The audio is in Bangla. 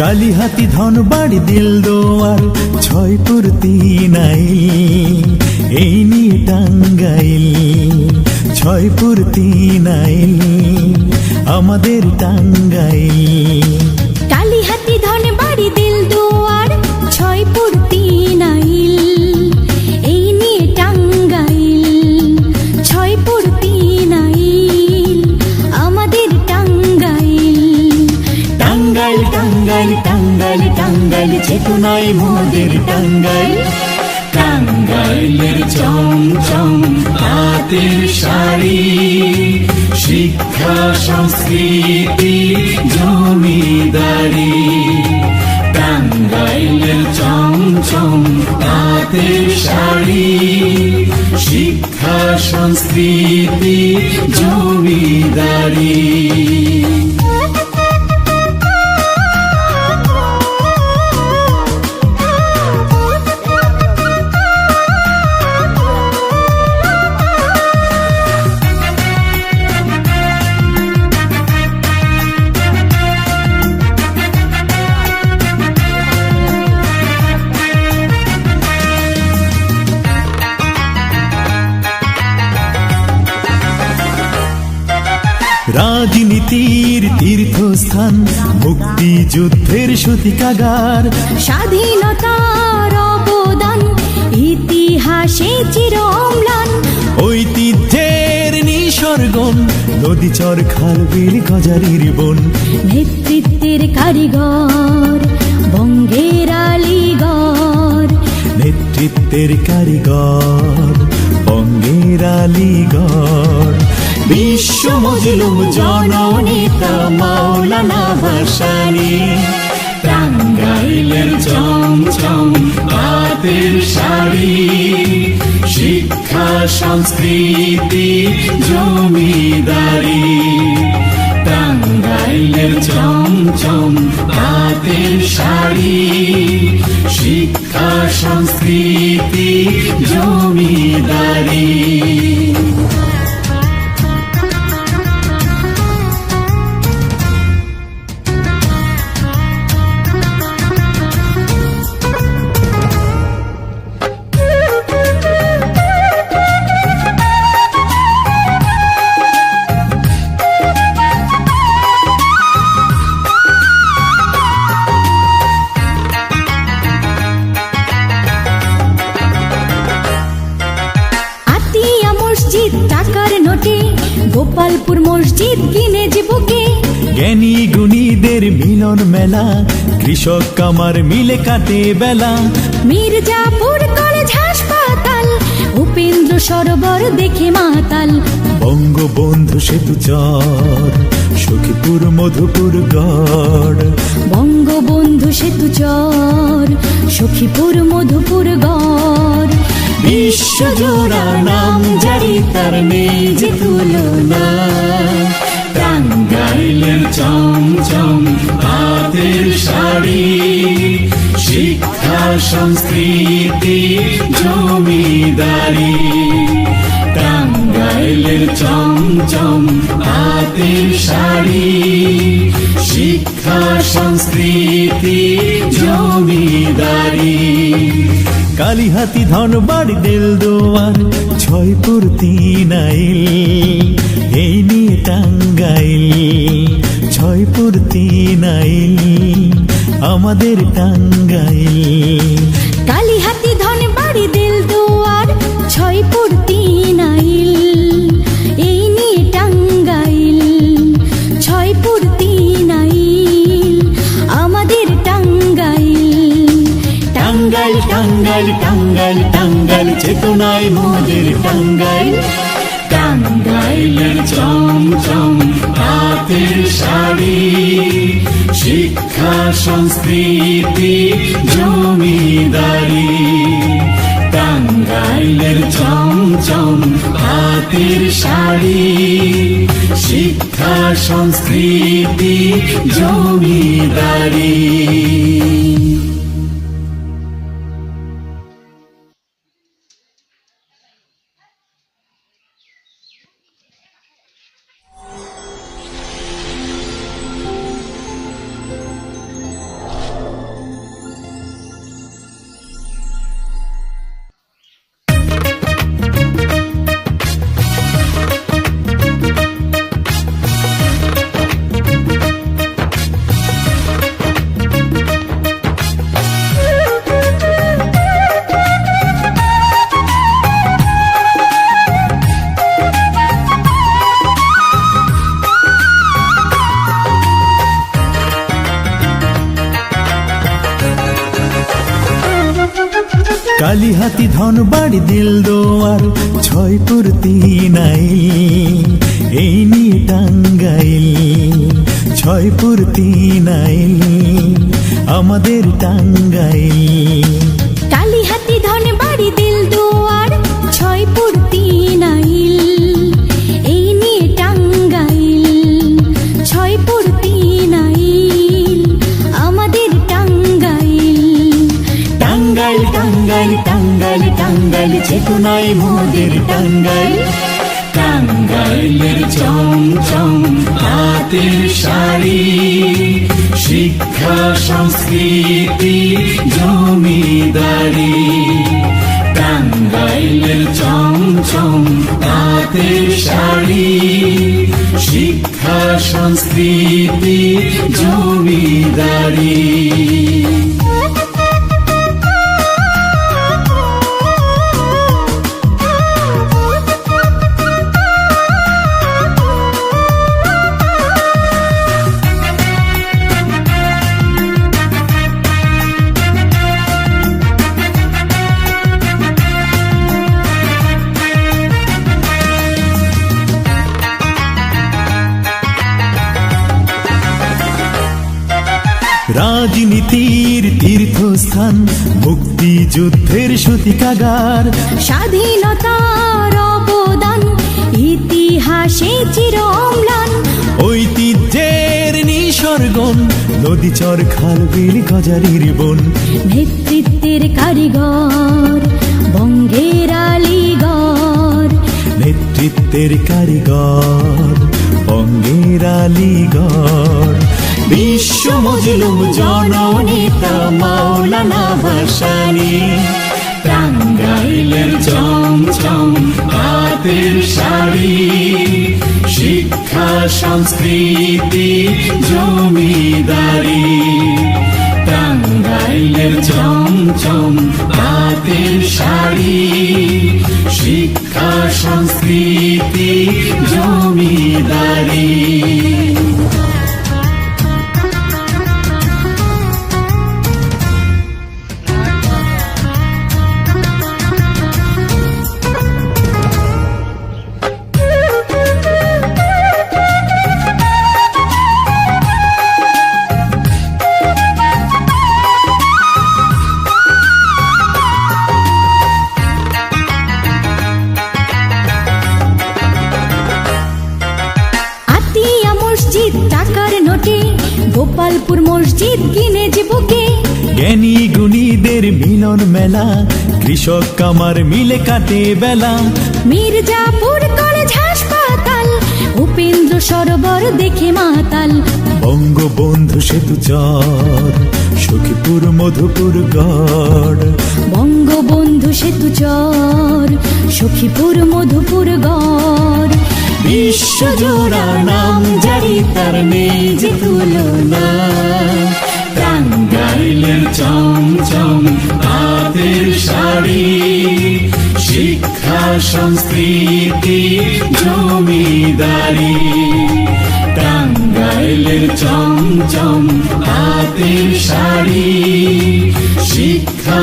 কালিহাতি ধনবাড়ি দিলদুয়ার ছয়পুর তিনাইল এই নিয়ে টাঙ্গাইল ছয়পুর তিনাইল আমাদের টাঙ্গাইল কালিহাতি ধনবাড়ি দিলদুয়ার ছয়পুর তিনাইল এই নিয়ে টাঙ্গাইল ছয়পুর তিনাইল আমাদের টাঙ্গাইল টাঙ্গাইল টাঙ্গাইল টাঙ্গাইল টাঙ্গাইল চেতনায় মোদের টাঙ্গাইল টাঙ্গাইলের চমচম তাঁতের শাড়ি শিক্ষা সংস্কৃতি জমিদারি টাঙ্গাইলের চমচম তাঁতের শাড়ি শিক্ষা সংস্কৃতি জমিদারি রাজনীতির তীর্থস্থান মুক্তিযুদ্ধের সূতিকাগার স্বাধীনতার অবদান ইতিহাসে চির অম্লান ঐতিহ্যের নিসর্গন নদীচর খাল বিল গজারির বন নেতৃত্বের কারিগর বঙ্গের আলীগড় নেতৃত্বের কারিগর বঙ্গের আলীগড় বিশ্ব মজলুম জননেতা মাওলানা ভাসানী টাঙ্গাইলের চমচম তাঁতের শাড়ি শিক্ষা সংস্কৃতি জমিদারি টাঙ্গাইলের চমচম তাঁতের শাড়ি শিক্ষা সংস্কৃতি জমিদারি টাকার নোটে গোপালপুর মসজিদ কিনে বুকে জ্ঞানী গুণীদের মিলন মেলা কৃষক কামার মিলে কাটে বেলা মির্জাপুর কলেজ হাসপাতাল উপেন্দ্র সরোবর দেখে মাতাল বঙ্গবন্ধু সেতু চর সখীপুর মধুপুর গড় বঙ্গবন্ধু সেতু চর সখীপুর মধুপুর গড় বিশ্বজোড়া নাম জারি তার নেই যে তুলনা টাঙ্গাইলের চমচম তাঁতের শাড়ি শিক্ষা সংস্কৃতি জমিদারি টাঙ্গাইলের চমচম তাঁতের শাড়ি শিক্ষা সংস্কৃতি জমিদারি কালিহাতি ধনবাড়ি দিলদুয়ার ছয়পুর তিনাইল এই নিয়ে টাঙ্গাইল ছয়পুর তিনাইল আমাদের টাঙ্গাইল কালিহাতি ধনবাড়ি দিলদুয়ার ছয়পুর তিনাইল এই নিয়ে টাঙ্গাইল ছয়পুর তিনাইল আমাদের টাঙ্গাইল টাঙ্গাইল টাঙ্গাইল টাঙ্গাইল টাঙ্গাইল চেতনায় মোদের টাঙ্গাইল টাঙ্গাইলের চমচম তাঁতের শাড়ি শিক্ষা সংস্কৃতি জমিদারি টাঙ্গাইলের চমচম তাঁতের শাড়ি শিক্ষা সংস্কৃতি জমিদারি। কালিহাতি ধনবাড়ি দিল দোয়ার ছয়পুর তিনাইল এই নিয়ে টাঙ্গাইল ছয়পুর তিনাইল আমাদের টাঙ্গাইল কালিহাতি ধনবাড়ি দিল দোয়ার ছয়পুর তিনাইল এই নিয়ে টাঙ্গাইল ছয়পুর তিনাইল আমাদের টাঙ্গাইল টাঙ্গাইল টাঙ্গাইল টাঙ্গাইল টাঙ্গাইল চেতনায় মোদের টাঙ্গাইল টাঙ্গাইলের চমচম হাতের শাড়ি শিক্ষা সংস্কৃতি জমিদারি টাঙ্গাইলের চমচম হাতের শাড়ি শিক্ষা সংস্কৃতি জমিদারি রাজনীতির তীর্থস্থান মুক্তিযুদ্ধের সূতিকাগার স্বাধীনতার অবদান ইতিহাসে চির অম্লান ঐতিহ্যের নিসর্গন নদীচর খাল বিল গজারির বন নেতৃত্বের কারিগর বঙ্গের আলীগড় নেতৃত্বের কারিগর বঙ্গের আলীগড় বিশ্ব মজলুম জননেতা মাওলানা ভাসানী টাঙ্গাইলের চমচম হাতের শাড়ি শিক্ষা সংস্কৃতি জমিদারি টাঙ্গাইলের চমচম হাতের শাড়ি শিক্ষা সংস্কৃতি জমিদারি টাকার নোটে গোপালপুর মসজিদ কিনে বুকে জ্ঞানী গুণীদের মিলন মেলা কৃষক কামার মিলে কাটে বেলা মির্জাপুর কলেজ হাসপাতাল উপেন্দ্র সরোবর দেখে মাতাল বঙ্গবন্ধু সেতু চর সখীপুর মধুপুর গড় বঙ্গবন্ধু সেতু চর সখীপুর মধুপুর গড় বিশ্বজোড়া নাম জারি তার নেই যে তুলনা টাঙ্গাইলের চমচম হাতের শাড়ি শিক্ষা সংস্কৃতি জমিদারি টাঙ্গাইলের চমচম হাতের শাড়ি শিক্ষা